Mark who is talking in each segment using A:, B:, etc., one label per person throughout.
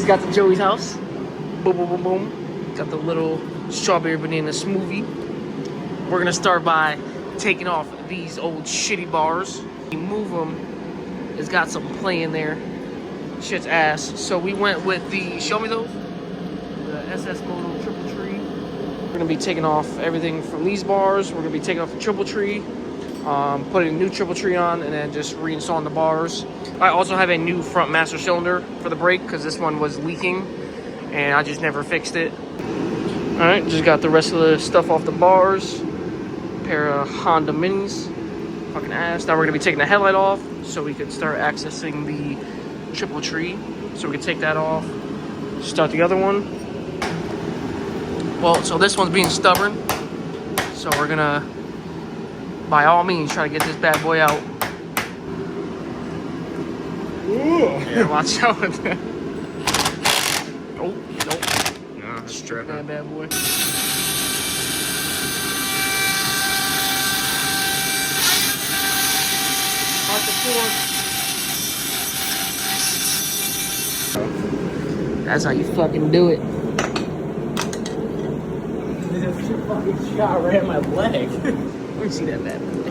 A: just got to Joey's house. Boom, boom, boom, boom. Got the little strawberry banana smoothie. We're gonna start by taking off these old shitty bars. You move them, it's got some play in there. Shit's ass. So we went with the, show me those? The SS Moto Triple Tree. We're gonna be taking off everything from these bars. We're gonna be taking off the Triple Tree, putting a new Triple Tree on, and then just reinstalling the bars. I also have a new front master cylinder for the brake because this one was leaking and I just never fixed it. All right, just got the rest of the stuff off the bars. Pair of Honda Minis. Fucking ass. Now we're gonna be taking the headlight off so we could start accessing the Triple Tree. So we can take that off. Start the other one. Well, so this one's being stubborn. So we're gonna, by all means, try to get this bad boy out. Ooh. Yeah, watch out with that. Oh, nope.
B: No, it's tripping.
A: That bad boy. That's how you fucking do it.
B: This fucking shot right at my leg.
A: Let me see that bad boy.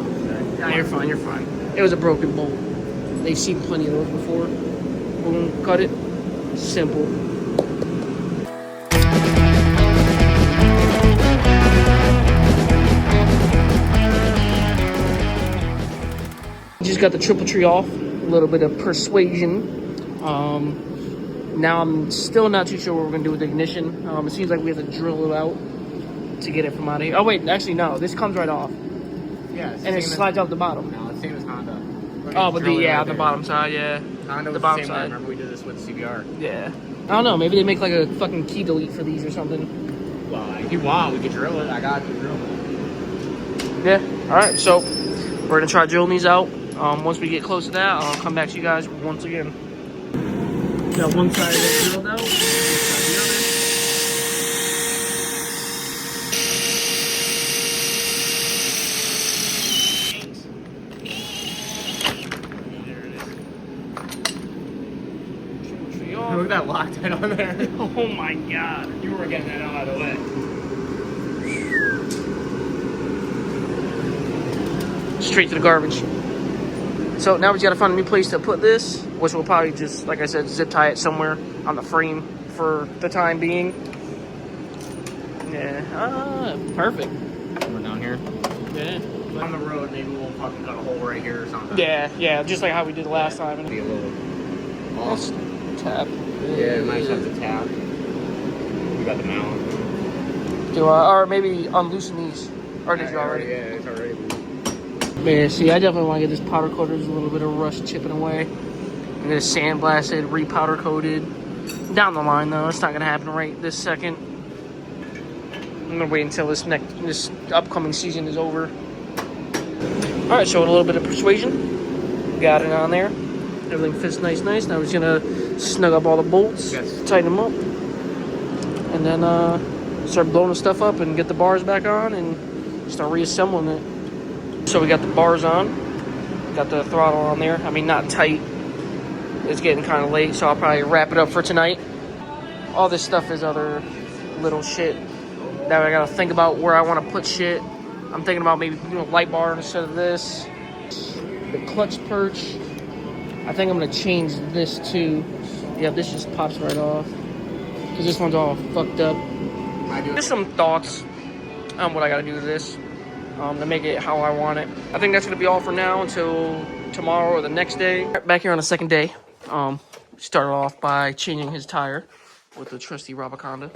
A: Nah, you're fine, you're fine. It was a broken bolt. They've seen plenty of those before. Boom, cut it. Simple. Just got the Triple Tree off. A little bit of persuasion. Now I'm still not too sure what we're gonna do with the ignition. It seems like we have to drill it out to get it from out of here. Oh wait, actually no, this comes right off.
B: Yeah,
A: and it slides out the bottom.
B: No, it's the same as Honda.
A: Oh, but the bottom side, yeah.
B: Honda was
A: the bottom
B: the same
A: side.
B: Remember we did this with CBR?
A: Yeah. I don't know, maybe they make like a fucking key delete for these or something.
B: Well, if you want, we could drill it. I got to drill it.
A: Yeah, alright, so we're gonna try drilling these out. Once we get close to that, I'll come back to you guys once again. Got one side of it drilled out, the other.
B: Look at that Loctite on there.
A: Oh my god.
B: You were getting that out of the way.
A: Straight to the garbage. So now we just gotta find a new place to put this, which will probably just, like I said, zip tie it somewhere on the frame for the time being. Yeah, perfect.
B: We're down here.
A: Yeah.
B: On the road, maybe we'll fucking cut a hole right here or something.
A: Yeah, just like how we did last time.
B: Be a little off.
A: Tap.
B: Yeah, it might have to tap. We got the mount.
A: Or maybe unloosen these. Or did you already?
B: Yeah, it's already.
A: Man, see, I definitely want to get this powder coated. There's a little bit of rust chipping away. I'm gonna sandblasted, re-powder coated. Down the line, though, it's not gonna happen right this second. I'm gonna wait until this upcoming season is over. All right, so with a little bit of persuasion, got it on there. Everything fits nice. Now we're just gonna snug up all the bolts, tighten them up, and then start blowing the stuff up and get the bars back on and start reassembling it. So we got the bars on, got the throttle on there. I mean, not tight. It's getting kind of late, so I'll probably wrap it up for tonight. All this stuff is other little shit that I gotta think about where I want to put shit. I'm thinking about maybe putting a light bar instead of this. The clutch perch. I think I'm gonna change this too. Yeah, this just pops right off because this one's all fucked up. Just some thoughts on what I gotta do to this. To make it how I want it. I think that's gonna be all for now until tomorrow or the next day. Back here on the second day, started off by changing his tire with the trusty Rabaconda.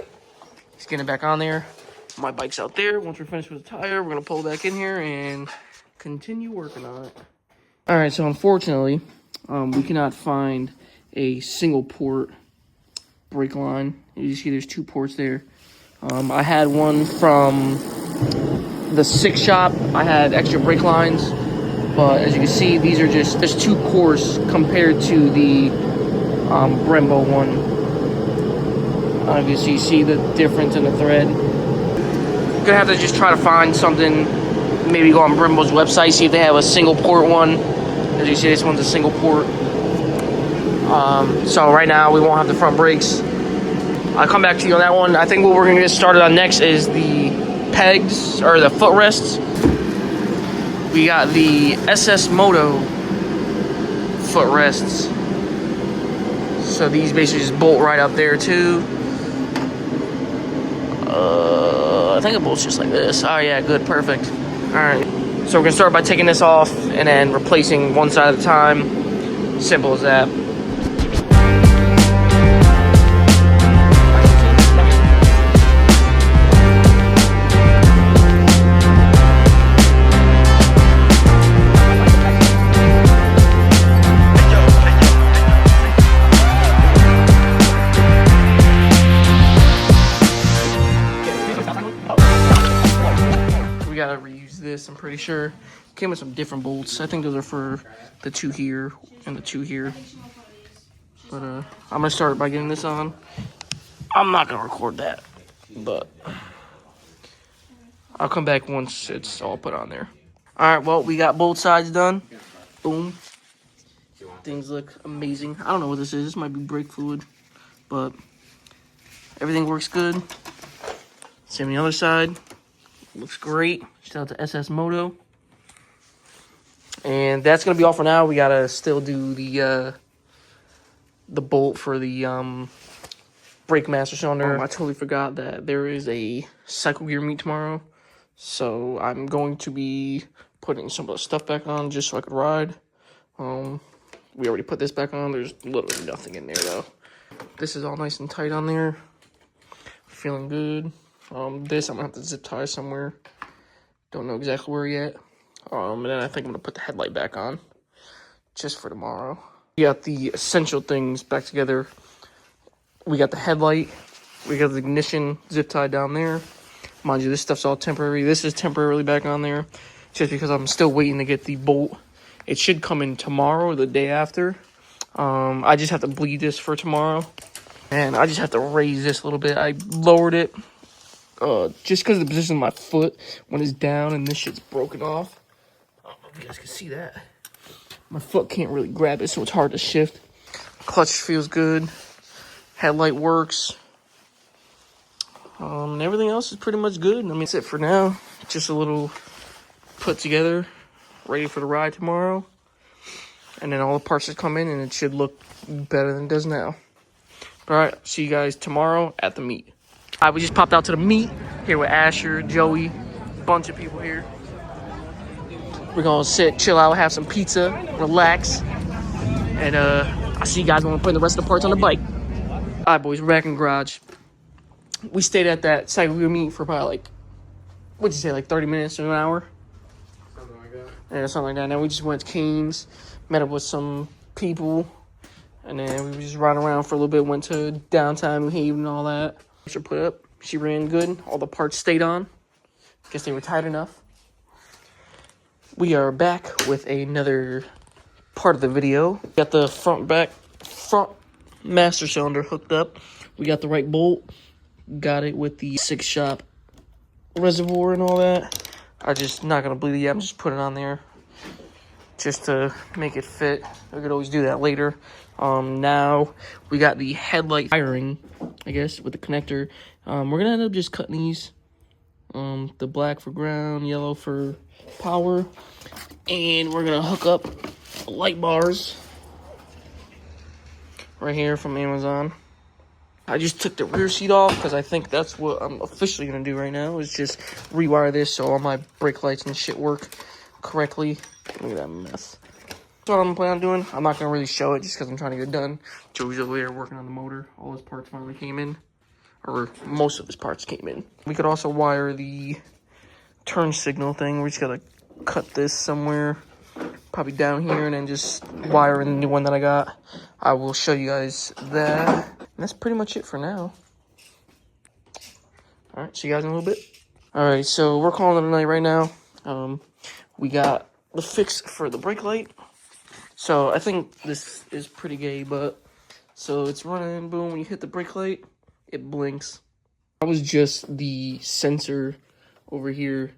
A: Just getting it back on there. My bike's out there. Once we're finished with the tire, we're gonna pull it back in here and continue working on it. All right, so unfortunately, we cannot find a single port brake line. You see there's two ports there. I had one from the 6 shop. I had extra brake lines, but as you can see, these are just too coarse compared to the Brembo one. Obviously, you see the difference in the thread. Gonna have to just try to find something. Maybe go on Brembo's website, see if they have a single port one. As you see, this one's a single port. So right now we won't have the front brakes. I'll come back to you on that one. I think what we're gonna get started on next is the pegs, or the footrests. We got the SS Moto footrests. So these basically just bolt right up there too. I think it bolts just like this. Oh yeah, good, perfect. All right, so we're gonna start by taking this off and then replacing one side at a time. Simple as that. Gotta reuse this, I'm pretty sure. Came with some different bolts. I think those are for the two here and the two here. But I'm gonna start by getting this on. I'm not gonna record that, but I'll come back once it's all put on there. Alright, well, we got both sides done. Boom. Things look amazing. I don't know what this is. This might be brake fluid, but everything works good. Same on the other side. Looks great. Shout out to SS Moto. And that's gonna be all for now. We gotta still do the bolt for the brake master cylinder. I totally forgot that there is a cycle gear meet tomorrow, so I'm going to be putting some of the stuff back on just so I could ride. We already put this back on. There's literally nothing in there though. This is all nice and tight on there. Feeling good. This I'm gonna have to zip tie somewhere. Don't know exactly where yet. And then I think I'm gonna put the headlight back on just for tomorrow. We got the essential things back together. We got the headlight. We got the ignition zip tie down there. Mind you, this stuff's all temporary. This is temporarily back on there just because I'm still waiting to get the bolt. It should come in tomorrow or the day after. I just have to bleed this for tomorrow. And I just have to raise this a little bit. I lowered it. Just because of the position of my foot when it's down and this shit's broken off. I don't know if you guys can see that. My foot can't really grab it, so it's hard to shift. Clutch feels good. Headlight works. And everything else is pretty much good. I mean, that's it for now. Just a little put together, ready for the ride tomorrow. And then all the parts should come in and it should look better than it does now. Alright, see you guys tomorrow at the meet. We just popped out to the meet here with Asher, Joey, bunch of people here. We're gonna sit, chill out, have some pizza, relax, and I'll see you guys when we're putting the rest of the parts on the bike. All right, boys, we're back in the garage. We stayed at that cycle meet for probably like, what'd you say, like 30 minutes to an hour?
B: Something like that.
A: Yeah, something like that. Now we just went to Cane's, met up with some people, and then we were just riding around for a little bit, went to downtown New Haven and all that. She put up. She ran good. All the parts stayed on. Guess they were tight enough. We are back with another part of the video. Got the front master cylinder hooked up. We got the right bolt. Got it with the 6-shop reservoir and all that. I'm just not gonna bleed it yet. I'm just putting it on there just to make it fit. I could always do that later. Now we got the headlight wiring, I guess, with the connector. We're gonna end up just cutting these. The black for ground, yellow for power. And we're gonna hook up light bars right here from Amazon. I just took the rear seat off because I think that's what I'm officially gonna do right now, is just rewire this so all my brake lights and shit work correctly. Look at that mess. That's what I'm planning on doing. I'm not gonna really show it just because I'm trying to get it done. Joey's over there working on the motor. All his parts finally came in, or most of his parts came in. We could also wire the turn signal thing. We just gotta cut this somewhere, probably down here, and then just wire in the new one that I got. I will show you guys that. And that's pretty much it for now. All right, see you guys in a little bit. All right, so we're calling it a night right now. We got the fix for the brake light. So I think this is pretty gay, but so it's running, boom, when you hit the brake light, it blinks. That was just the sensor over here.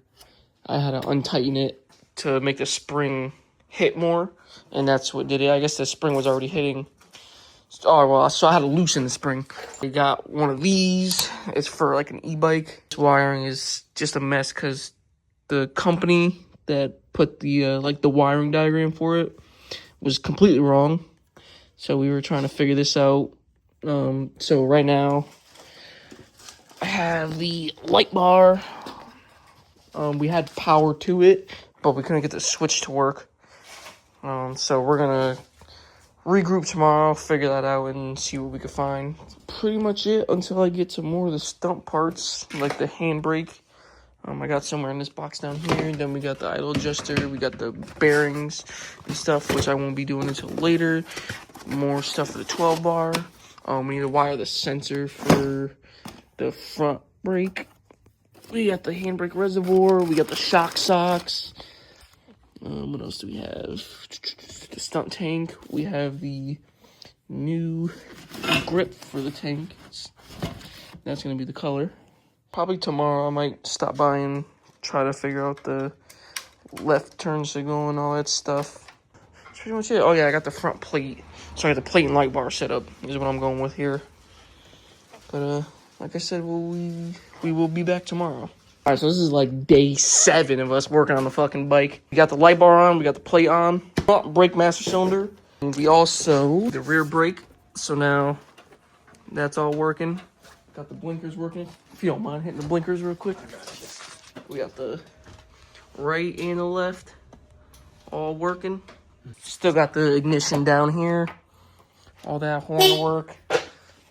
A: I had to untighten it to make the spring hit more, and that's what did it. I guess the spring was already hitting. Oh, well, so I had to loosen the spring. We got one of these. It's for like an e-bike. This wiring is just a mess because the company that put the like the wiring diagram for it was completely wrong. So we were trying to figure this out. So right now I have the light bar. We had power to it, but we couldn't get the switch to work. So we're gonna regroup tomorrow, figure that out, and see what we can find. That's pretty much it until I get to more of the stump parts, like the handbrake. I got somewhere in this box down here, and then we got the idle adjuster, we got the bearings and stuff, which I won't be doing until later. More stuff for the 12 bar. We need to wire the sensor for the front brake. We got the handbrake reservoir, we got the shock socks. What else do we have? The stunt tank. We have the new grip for the tank. That's going to be the color. Probably tomorrow I might stop by and try to figure out the left turn signal and all that stuff. That's pretty much it. Oh yeah, I got the front plate. So I got the plate and light bar set up is what I'm going with here. But like I said, we will be back tomorrow. Alright, so this is like day 7 of us working on the fucking bike. We got the light bar on, we got the plate on, front brake master cylinder. And we also, the rear brake, so now that's all working. Got the blinkers working. If you don't mind hitting the blinkers real quick. We got the right and the left all working. Still got the ignition down here. All that horn work.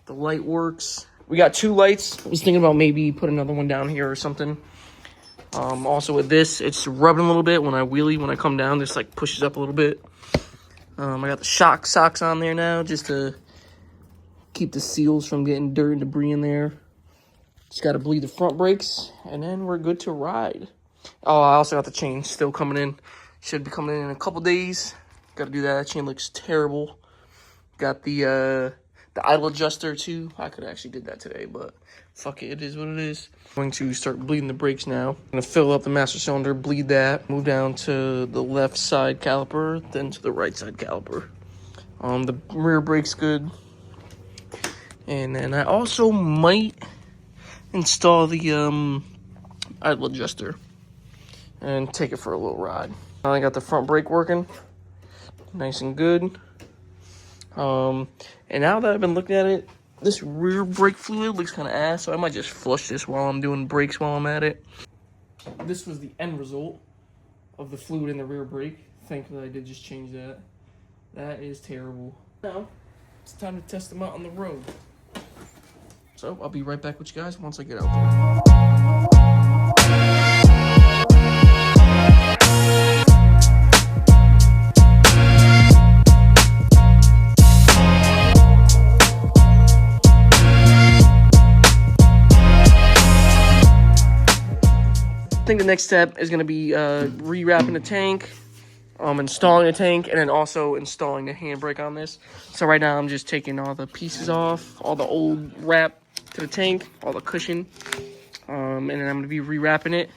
A: The light works. We got 2 lights. I was thinking about maybe put another one down here or something. Also with this, it's rubbing a little bit when I wheelie. When I come down, this like pushes up a little bit. I got the shock socks on there now just to keep the seals from getting dirt and debris in there. Just got to bleed the front brakes, and then we're good to ride. Oh, I also got the chain still coming in. Should be coming in a couple days. Got to do that. That chain looks terrible. Got the idle adjuster too. I could have actually did that today, but fuck it, it is what it is. I'm going to start bleeding the brakes now. I'm going to fill up the master cylinder, bleed that, move down to the left side caliper, then to the right side caliper. The rear brake's good. And then I also might install the idle adjuster and take it for a little ride. I got the front brake working, nice and good. And now that I've been looking at it, this rear brake fluid looks kind of ass, so I might just flush this while I'm doing brakes while I'm at it. This was the end result of the fluid in the rear brake. Thankfully, I did just change that. That is terrible. Now, it's time to test them out on the road. So, I'll be right back with you guys once I get out there. I think the next step is going to be rewrapping the tank, installing the tank, and then also installing the handbrake on this. So right now I'm just taking all the pieces off, all the old wrap to the tank, all the cushion, and then I'm going to be rewrapping it,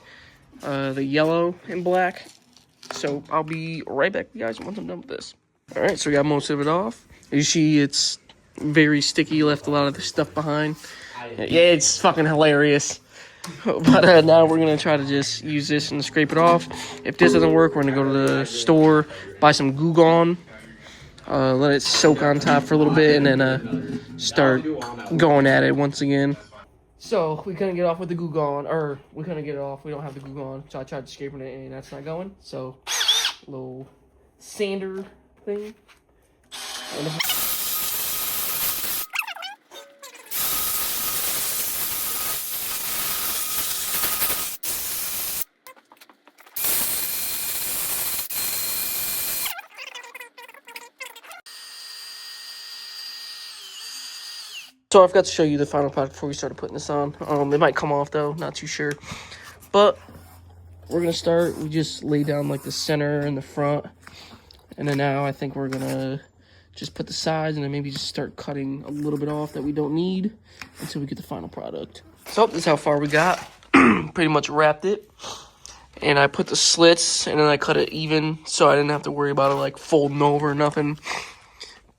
A: the yellow and black. So I'll be right back with you guys once I'm done with this. Alright, so we got most of it off. As you see, it's very sticky, left a lot of the stuff behind. Yeah, it's fucking hilarious. But now we're going to try to just use this and scrape it off. If this doesn't work, we're going to go to the store, buy some Goo Gone, let it soak on top for a little bit, and then start going at it once again. So, we couldn't get off with the Goo Gone, or we couldn't get it off. We don't have the Goo Gone, so I tried scraping it, and that's not going. So, a little sander thing. So I forgot to show you the final product before we started putting this on. It might come off though, not too sure. But we're gonna start. We just lay down like the center and the front, and then now I think we're gonna just put the sides and then maybe just start cutting a little bit off that we don't need until we get the final product. So this is how far we got. Pretty much wrapped it, and I put the slits and then I cut it even so I didn't have to worry about it like folding over or nothing.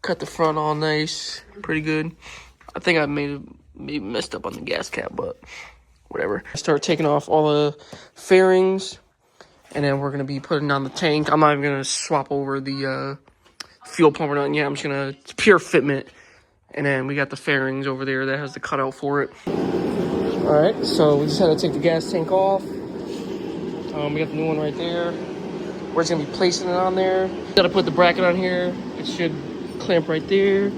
A: Cut the front all nice, pretty good. I think I maybe messed up on the gas cap, but whatever. I start taking off all the fairings, and then we're gonna be putting on the tank. I'm not even gonna swap over the fuel pump or nothing yet. I'm just gonna, it's pure fitment. And then we got the fairings over there that has the cutout for it. All right, so we just had to take the gas tank off. We got the new one right there. We're just gonna be placing it on there. Gotta put the bracket on here. It should clamp right there.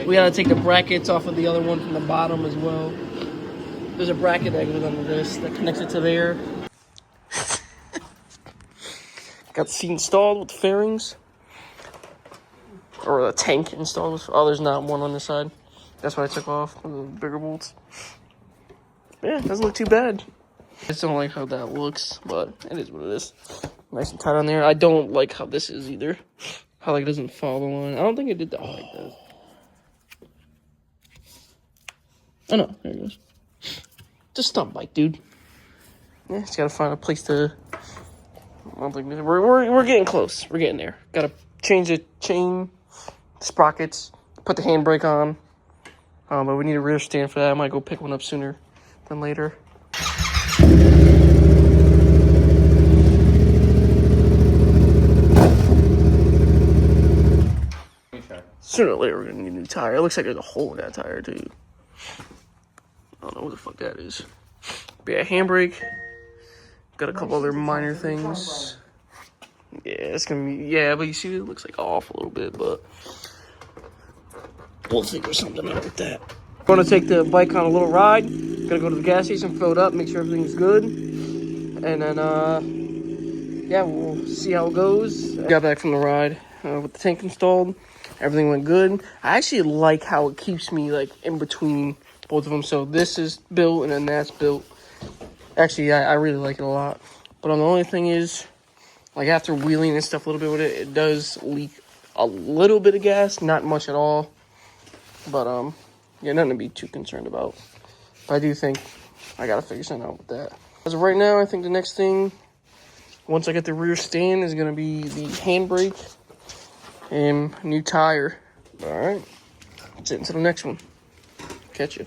A: We gotta take the brackets off of the other one from the bottom as well. There's a bracket that goes under this that connects it to there. Got the seat installed with the fairings. Or the tank installed. Oh, there's not one on this side. That's why I took off the bigger bolts. Yeah, it doesn't look too bad. I just don't like how that looks, but it is what it is. Nice and tight on there. I don't like how this is either. How like it doesn't follow the line. I don't think it did that like that. Oh no, there it goes. Just stump bike, dude. Yeah, just gotta find a place to. I don't think we're getting close. We're getting there. Gotta change the chain, sprockets, put the handbrake on. But we need a rear stand for that. I might go pick one up sooner than later. Sooner or later, we're gonna need a new tire. It looks like there's a hole in that tire, too. I don't know what the fuck that is. But yeah, handbrake. Got a couple other minor things. Yeah, it's gonna be, yeah, but you see, it looks like off a little bit, but we'll figure something out with that. I'm gonna take the bike on a little ride. Gonna go to the gas station, fill it up, make sure everything's good. And then, yeah, we'll see how it goes. Got back from the ride with the tank installed. Everything went good. I actually like how it keeps me, like, in between both of them. So this is built and then that's built. Actually, I really like it a lot. But the only thing is, like, after wheeling and stuff a little bit with it, it does leak a little bit of gas. Not much at all. But, yeah, nothing to be too concerned about. But I do think I gotta figure something out with that. As of right now, I think the next thing, once I get the rear stand, is gonna be the handbrake and new tire. All right, that's it until the next one. Catch you.